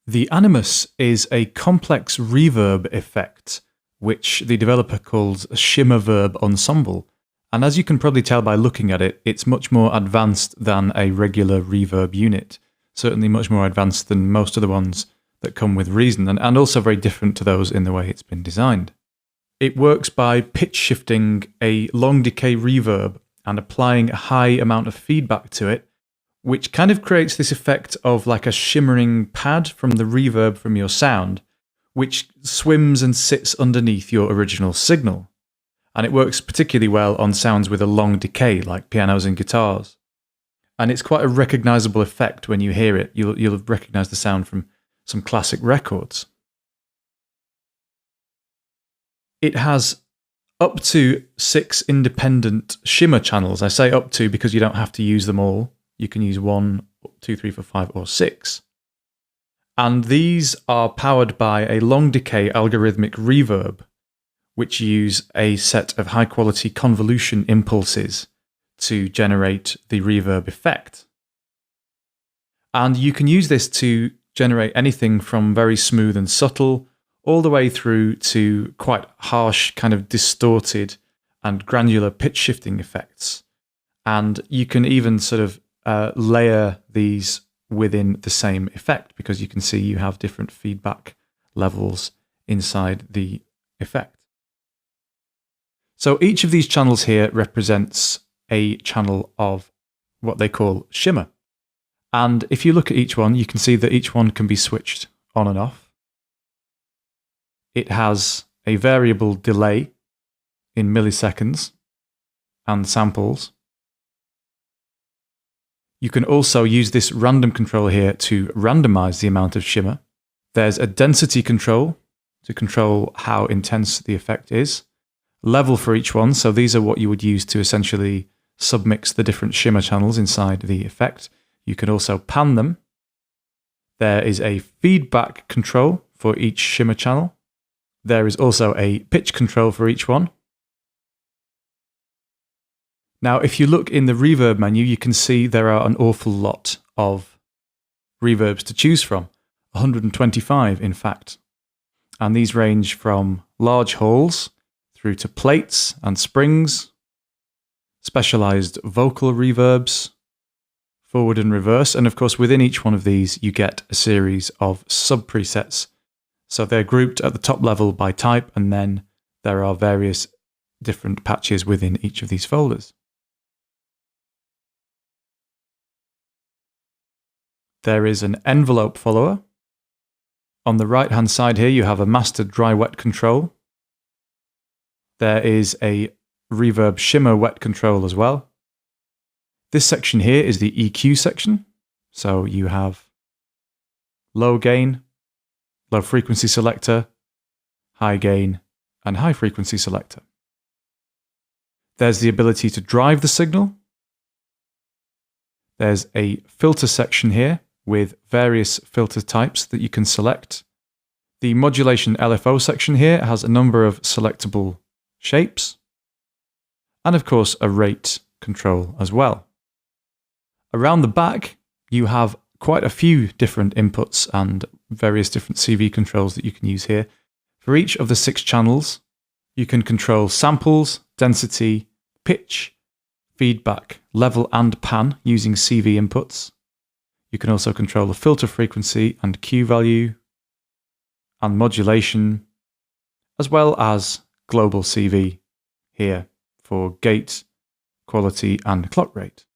The Animus is a complex reverb effect, which the developer calls a Shimmerverb ensemble. And as you can probably tell by looking at it, it's much more advanced than a regular reverb unit. Certainly much more advanced than most of the ones that come with Reason, and also very different to those in the way it's been designed. It works by pitch shifting a long decay reverb and applying a high amount of feedback to it, which kind of creates this effect of like a shimmering pad from the reverb from your sound, which swims and sits underneath your original signal. And it works particularly well on sounds with a long decay, like pianos and guitars. And it's quite a recognizable effect when you hear it. You'll recognize the sound from some classic records. It has up to 6 independent shimmer channels. I say up to because you don't have to use them all. You can use 1, 2, 3, 4, 5, or 6. And these are powered by a long decay algorithmic reverb, which use a set of high quality convolution impulses to generate the reverb effect. And you can use this to generate anything from very smooth and subtle all the way through to quite harsh, kind of distorted and granular pitch shifting effects. And you can even sort of layer these within the same effect, because you can see you have different feedback levels inside the effect. So each of these channels here represents a channel of what they call shimmer. And if you look at each one, you can see that each one can be switched on and off. It has a variable delay in milliseconds and samples. You can also use this random control here to randomize the amount of shimmer. There's a density control to control how intense the effect is. Level for each one, so these are what you would use to essentially submix the different shimmer channels inside the effect. You can also pan them. There is a feedback control for each shimmer channel. There is also a pitch control for each one. Now, if you look in the reverb menu, you can see there are an awful lot of reverbs to choose from, 125 in fact. And these range from large halls through to plates and springs, specialized vocal reverbs, forward and reverse, and of course within each one of these you get a series of sub-presets. So they're grouped at the top level by type, and then there are various different patches within each of these folders. There is an envelope follower. On the right hand side here you have a master dry wet control. There is a reverb shimmer wet control as well. This section here is the EQ section. So you have low gain, low frequency selector, high gain, and high frequency selector. There's the ability to drive the signal. There's a filter section here with various filter types that you can select. The modulation LFO section here has a number of selectable shapes, and of course a rate control as well. Around the back you have quite a few different inputs and various different CV controls that you can use here. For each of the 6 channels you can control samples, density, pitch, feedback, level and pan using CV inputs. You can also control the filter frequency and Q value and modulation, as well as global CV here for gate, quality and clock rate.